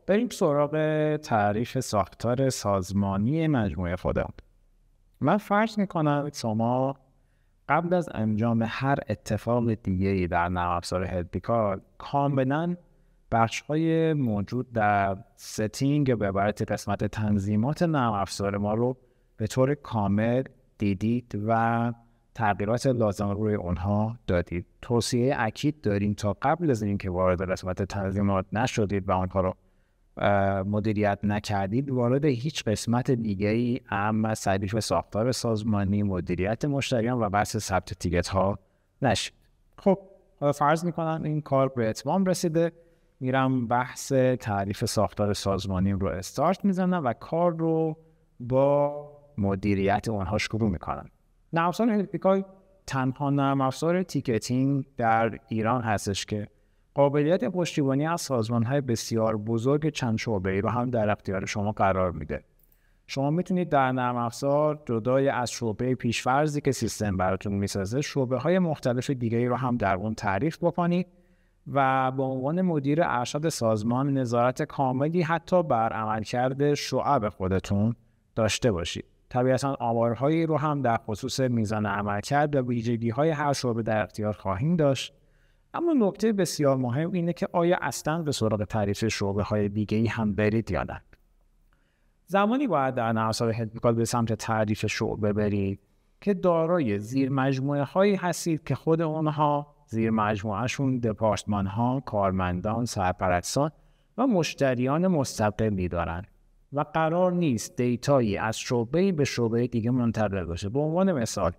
بریم سراغ تعریف ساختار سازمانی مجموعه خودمون. من فرض میکنم شما قبل از انجام هر اتفاق دیگه‌ای در نرم افزار هلپیکال کاملا بخش‌های موجود در ستینگ به عبارت قسمت تنظیمات نرم افزار ما رو به طور کامل دیدید و تغییرات لازم روی اونها دادید. توصیه اکید داریم تا قبل از اینکه وارد قسمت تنظیمات نشدید و اونها رو مدیریت نکردید وارد هیچ قسمت دیگه‌ای اما تعریف ساختار سازمانی، مدیریت مشتریان و بحث ثبت تیکت ها نشید. خب فرض میکنم این کار به اتمام رسیده، میرم بحث تعریف ساختار سازمانی رو استارت میزنم و کار رو با مدیریت اونها شروع میکنم. نرم افزار هلپیکال تنها نرم افزار تیکتینگ در ایران هستش که قابلیت پشتیبانی از سازمان‌های بسیار بزرگ چند شعبه‌ای رو هم در اختیار شما قرار میده. شما میتونید در نرم افزار جدای از شعبه پیش‌فرضی که سیستم براتون میسازه شعبه‌های مختلف دیگه‌ای رو هم در اون تعریف بکنید و به عنوان مدیر ارشد سازمان نظارت کاملی حتی بر عملکرد شعب خودتون داشته باشید. طبیعتاً آمارهایی رو هم در خصوص میزان عملکرد و ویژگی‌های هر شعبه در اختیار خواهیم داشت. اما نکته بسیار مهم اینه که آیا اصلاً به سراغ تعریف شعبه‌های دیگه‌ای هم برید یا نه. زمانی باید در نرم افزار هلپیکال به سمت تعریف شعبه برید که دارای زیر مجموعه هایی هستید که خود اونها زیر مجموعهشون دپارتمان ها، کارمندان، سرپرستان و مشتریان مستقلی دارن و قرار نیست دیتایی از شعبه‌ای به شعبه دیگه منتقل بشه. به عنوان مثال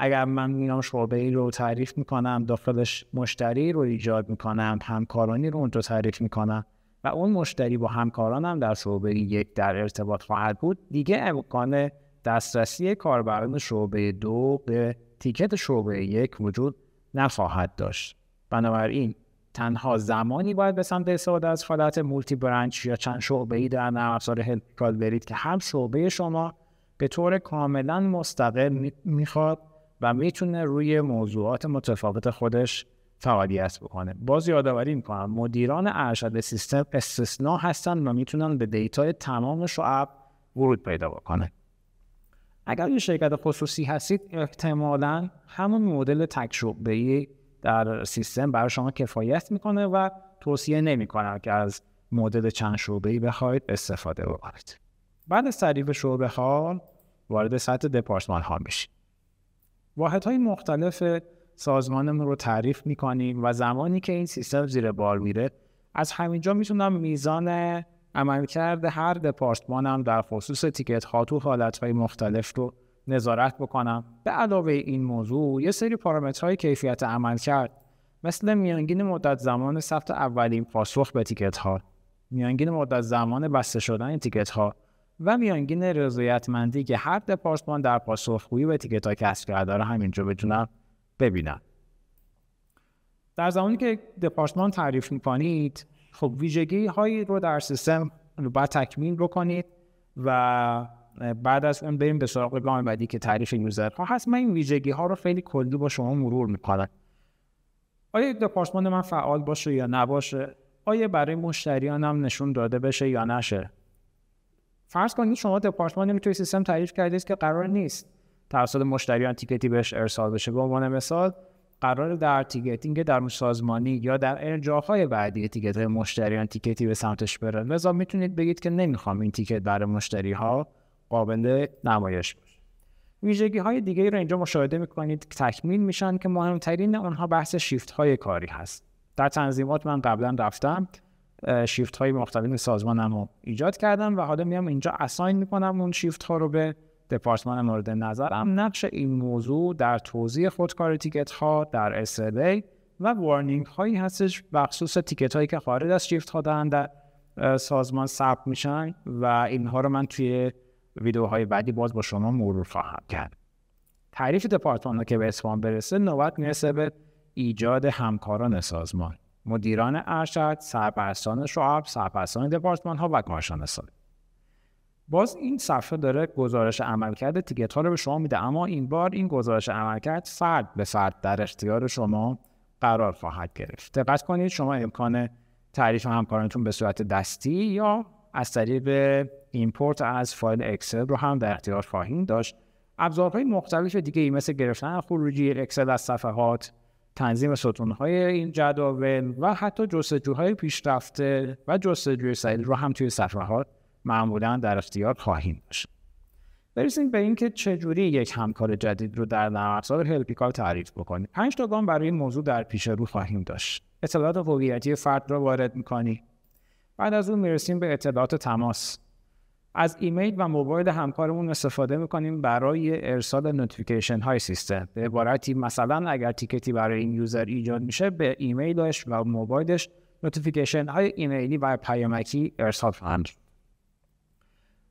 اگر من میام شعبه‌ای رو تعریف میکنم، داخلش مشتری رو ایجاد میکنم، همکارانی رو اون رو تعریف میکنم و اون مشتری با همکارانم در شعبه یک در ارتباط خواهد بود، دیگه امکان دسترسی کاربران شعبه 2 به تیکت شعبه 1 وجود نخواهد داشت. بنابراین تنها زمانی باید به سمت استفاده از حالت مولتی برانچ یا چند شعبه‌ای در نرم افزار هلپیکال برید که هم شعبه شما به طور کاملا مستقل میخواد و میتونه روی موضوعات متفاوت خودش فعالیت بکنه. باز یادآوری میکنم مدیران ارشد سیستم استثناء هستن و میتونن به دیتای تمام شعب ورود پیدا بکنه. اگر یه شرکت خصوصی هستید احتمالاً همون مدل تک شعبه‌ای در سیستم برای شما کفایت میکنه و توصیه نمیکنم که از مدل چند شعبه‌ای بخواید استفاده بکنید. بعد از تعریف شعبه ها وارد سطح دپارتمان ها میشید. واحدهای مختلف سازمانمون رو تعریف میکنیم و زمانی که این سیستم زیر بار میره از همینجا میتونم میزان عملکرد هر دپارتمان هم در خصوص تیکت ها تو حالتهای مختلف رو نظارت بکنم. به علاوه این موضوع یه سری پارامترهای کیفیت عملکرد مثل میانگین مدت زمان ثبت اولین پاسخ به تیکت ها، میانگین مدت زمان بسته شدن تیکت ها و میانگین رضایتمندی که هر دپارتمان در پاسخگویی به تیکت ها کسب کرده رو همینجا بتونم ببینم. در زمانی که دپارتمان تعریف میکنید خب ویژگی هایی رو در سیستم باید تکمیل بکنید و بعد از اون بریم به سراغ گام بعدی که تعریف یوزرها هست. من این ویژگی ها رو خیلی کلی با شما مرور میکنم. آیا دپارتمان من فعال باشه یا نباشه؟ آیا برای مشتریانم نشون داده بشه یا نشه؟ فرض کنید شما دپارتمانی رو توی سیستم تعریف کردید که قرار نیست توسط مشتریان تیکتی بهش ارسال بشه. به عنوان مثال قرار در تیکتینگ در سازمانی یا در ارجاع‌های بعدی تیکت مشتریان تیکتی به سمتش بره. لذا میتونید بگید که نمیخوام این تیکت برای مشتری‌ها قابل نمایش باشه. ویژگی‌های دیگه‌ای رو اینجا مشاهده می‌کنید که تکمیل میشن که مهمترین اونها بحث شیفت‌های کاری هست. در تنظیمات من قبلا رفتم شیفت‌های مختلف سازمانم رو ایجاد کردم و حالا میام اینجا اساین می‌کنم اون شیفت‌ها رو به دپارتمان مورد نظرم. نقش این موضوع در توزیع خودکار تیکت ها در SLA و وارنینگ هایی هستش بخصوص تیکت هایی که خارج از شیفت ها دارن در سازمان ثبت میشن و اینها رو من توی ویدیوهای بعدی باز با شما مرور خواهم کرد. تعریف دپارتمان ها که به اتمام برسه نوبت میرسه به ایجاد همکاران سازمان، مدیران ارشد، سرپرستان شعب، سرپرستان دپارتمان ها و کارشناسان. باز این صفحه داره گزارش عملکرد تیکت ها رو به شما میده، اما این بار این گزارش عملکرد فرد به فرد در اختیار شما قرار خواهد گرفت. دقت کنید شما امکان تعریف همکارانتون به صورت دستی یا از طریق ایمپورت از فایل اکسل رو هم در اختیار خواهیم داشت. ابزارهای مختلف دیگه مثل گرفتن خروجی اکسل از صفحات، تنظیم ستونهای این جداول و حتی جستجوهای پیشرفته و جستجوی سریع رو هم توی صفحات معمولاً در اختیار خواهیم داشت. برسیم به اینکه چجوری یک همکار جدید رو در نرم افزار هلپیکال تعریف بکنیم. 5 تا گام برای این موضوع در پیش رو خواهیم داشت. اطلاعات هویتی فرد را وارد می‌کنی. بعد از اون میرسیم به اطلاعات تماس. از ایمیل و موبایل همکارمون استفاده می‌کنیم برای ارسال نوتیفیکیشن های سیستم. به عبارتی مثلا اگر تیکتی برای این یوزر ایجاد میشه به ایمیلش و موبایلش نوتیفیکیشن های ایمیلی و پیامکی ارسال خواهند.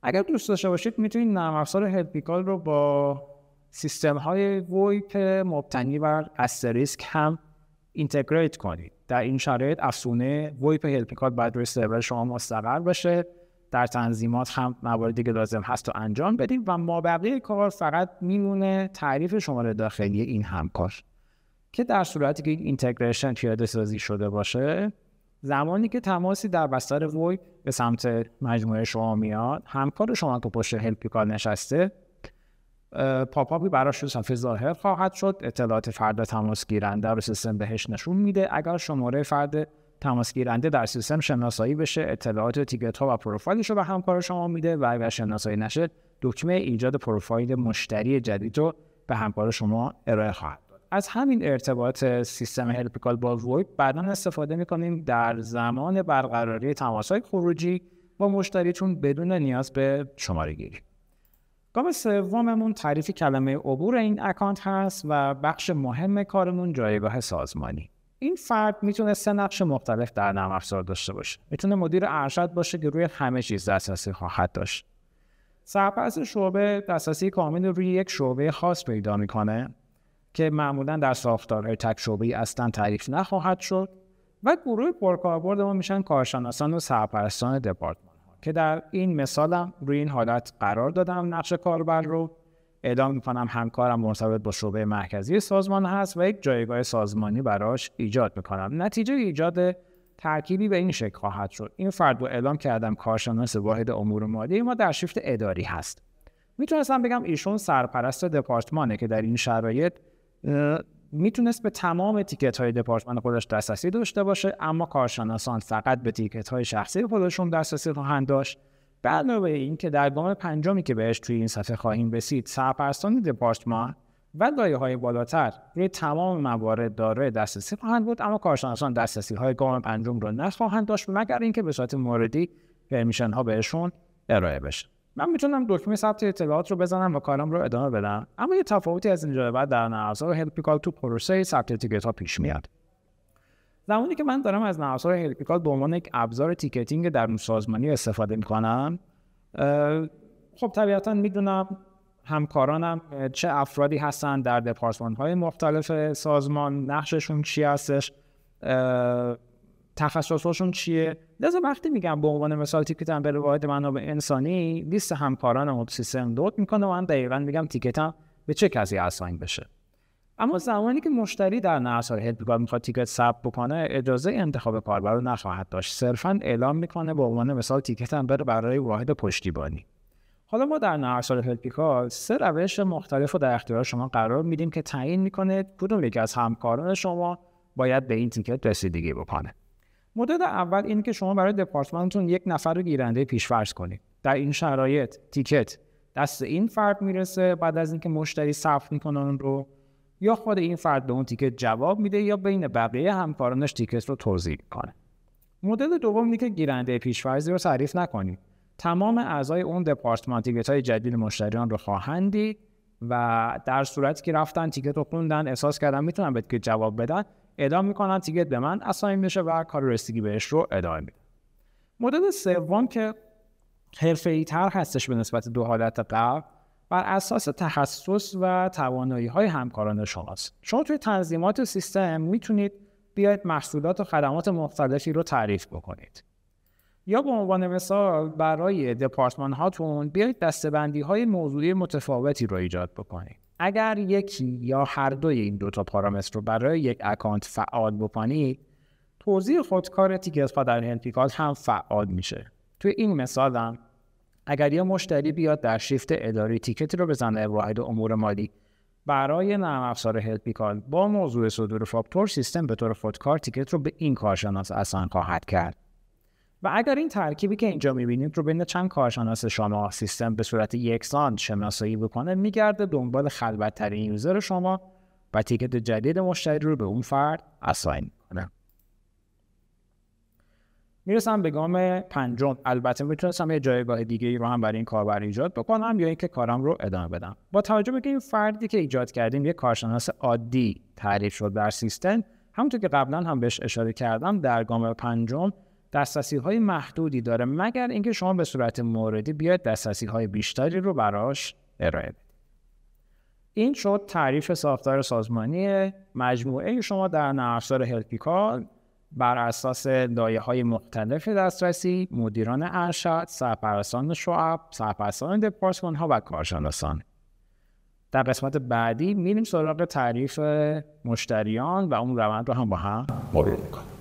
اگر دوست داشته باشید میتونید نرم افزار هلپیکال رو با سیستم های ویپ مبتنی بر استریسک هم اینتگریت کنید. در این شرایط افزونه ویپ هلپیکال باید روی سرور شما مستقر بشه، در تنظیمات هم مواردی که لازم هست رو انجام بدید و مابقی کار فقط میمونه تعریف شماره داخلی این همکار که در صورتی که این اینتگریشن پیاده سازی شده باشه، زمانی که تماسی در بستر ویپ به سمت مجموعه شما میاد، همکار شما که پشت هلپیکال نشسته پاپاپی براش رو صفحه ظاهر خواهد شد. اطلاعات فرد تماس گیرنده رو سیستم بهش نشون میده. اگر شماره فرد تماس گیرنده در سیستم شناسایی بشه، اطلاعات تیکت ها و پروفایلش رو به همکار شما میده و اگر شناسایی نشه دکمه ایجاد پروفایل مشتری جدید رو به همکار شما ارائه خواهد داد. از همین ارتباط سیستم هلپیکال با ویپ بعداً استفاده میکنیم در زمان برقراری تماس‌های خروجی با مشتریتون بدون نیاز به شماره گیری. گام سوممون تعریف کلمه عبور این اکانت هست و بخش مهم کارمون جایگاه سازمانی. این فرد میتونه 3 نقش مختلف در نرم افزار داشته باشه. میتونه مدیر ارشد باشه که روی همه چیز دسترسی خواهد داشت. سرپرست شعبه دسترسی کامل روی یک شعبه خاص پیدا میکنه که معمولا در ساختارهای تک شعبه‌ای اصلا تعریف نخواهد شد و گروه پرکاربرد ما میشن کارشناسان و سرپرستان دپارتمان ها که در این مثالم روی این حالت قرار دادم. نقش کاربر رو اعلام میکنم همکارم مرتبط با شعبه مرکزی سازمان هست و یک جایگاه سازمانی براش ایجاد میکنم. نتیجه ایجاد ترکیبی به این شکل خواهد شد. این فرد رو اعلام کردم کارشناس واحد امور مالی ما در شیفت اداری هست. میتونستم بگم ایشون سرپرست دپارتمانه که در این شرایط میتونست به تمام تیکت های دپارتمان خودش دسترسی داشته باشه، اما کارشناسان فقط به تیکت های شخصی خودشون دسترسی خواهند داشت. به علاوه این که در گام پنجمی که بهش توی این صفحه خواهیم رسید، سرپرستان دپارتمان و لایه‌های بالاتر روی تمام موارد دارای دسترسی خواهند بود، اما کارشناسان دسترسی های گام پنجم رو نخواهند داشت مگر اینکه به صورت موردی پرمیشن ها بهشون ارائه بشه. من میتونم دکمه ثبت اطلاعات رو بزنم و کارم رو ادامه بدم، اما یه تفاوتی از اینجا به بعد در نرم افزار هلپیکال تو پروسه ثبت تیکت ها پیش میاد. زمانی که من دارم از نرم افزار هلپیکال به عنوان یک ابزار تیکتینگ در سازمانی استفاده میکنم، خب طبیعتا میدونم همکارانم چه افرادی هستن در دپارتمان های مختلف سازمان، نقششون چی هستش، تخصصشون چیه. لذا وقتی میگم به عنوان مثال تیکتم به واحد منابع انسانی، لیست همکارانم رو سیستم لود میکنه و من دقیقاً میگم تیکتم به چه کسی اساین بشه. اما زمانی که مشتری در نرم افزار هلپیکال میخواد تیکت ثبت بکنه، اجازه انتخاب کاربر رو نخواهد داشت. صرفاً اعلام میکنه به عنوان مثال تیکتم بره برای واحد پشتیبانی. حالا ما در نرم افزار هلپیکال 3 روش مختلف رو در اختیار شما قرار میدیم که تعیین میکنه کدوم یکی از همکاران شما باید به این تیکت رسیدگی بکنه. مدل اول این که شما برای دپارتمانتون یک نفر رو گیرنده پیش‌فرض کنید. در این شرایط تیکت دست این فرد میرسه، بعد از اینکه مشتری ثبت میکنه اون رو، یا خود این فرد به اون تیکت جواب میده یا بین بقیه همکارانش تیکت رو توزیع کنه. مدل دوم اینه که گیرنده پیش‌فرضی رو تعریف نکنید. تمام اعضای اون دپارتمان تیکت‌های جدید مشتریان رو خواهند دید و در صورتی که رفتن تیکت رو خوندن، احساس کردن میتونن به تیکت جواب بدن، اعلام میکنن تیکت به من اساین بشه و کار رسیدگی بهش رو ادامه میدن. مدل سوم که حرفه‌ای‌تر هستش به نسبت دو حالت قبل، بر اساس تخصص و توانایی‌های همکاران شماست. شما توی تنظیمات سیستم میتونید بیاید محصولات و خدمات مختلفی رو تعریف بکنید. یا به عنوان مثال برای دپارتمان هاتون بیاید دسته‌بندی‌های موضوعی متفاوتی رو ایجاد بکنید. اگر یکی یا هر دوی این 2 تا پارامتر رو برای یک اکانت فعال بکنید، توزیع خودکار تیکت ها در هلپیکال هم فعال میشه. توی این مثالم اگر یه مشتری بیاد در شیفت اداری تیکتی رو بزنه واحد امور مالی برای نرم افزار هلپیکال با موضوع صدور فاکتور، سیستم به طور خودکار تیکت رو به این کارشناس اصلا خواهد کرد. و اگر این ترکیبی که اینجا میبینید رو بین چند کارشناس شما سیستم به صورت یکسان شناسایی بکنه، میگرده دنبال خلوت ترین یوزر شما و تیکت جدید مشتری رو به اون فرد اساین کنه. میرسم به گام پنجم. البته میتونستم یه جایگاه دیگه ای رو هم برای این کاربر ایجاد بکنم یا اینکه کارم رو ادامه بدم. با توجه به اینکه این فردی که ایجاد کردیم یه کارشناس عادی تعریف شد در سیستم، همونطور که قبلا هم بهش اشاره کردم در گام پنجم دسترسی‌های محدودی داره، مگر اینکه شما به صورت موردی بیاید دسترسی‌های بیشتری رو براش ارائه بدید. این شد تعریف ساختار سازمانی مجموعه شما در نرم افزار هلپیکال بر اساس لایه‌های مختلف دسترسی، مدیران ارشد، سرپرستان شعب، سرپرستان دپارتمان‌ها و کارشناسان. در قسمت بعدی میریم سراغ تعریف مشتریان و اون روند رو هم با هم مرور می‌کنیم.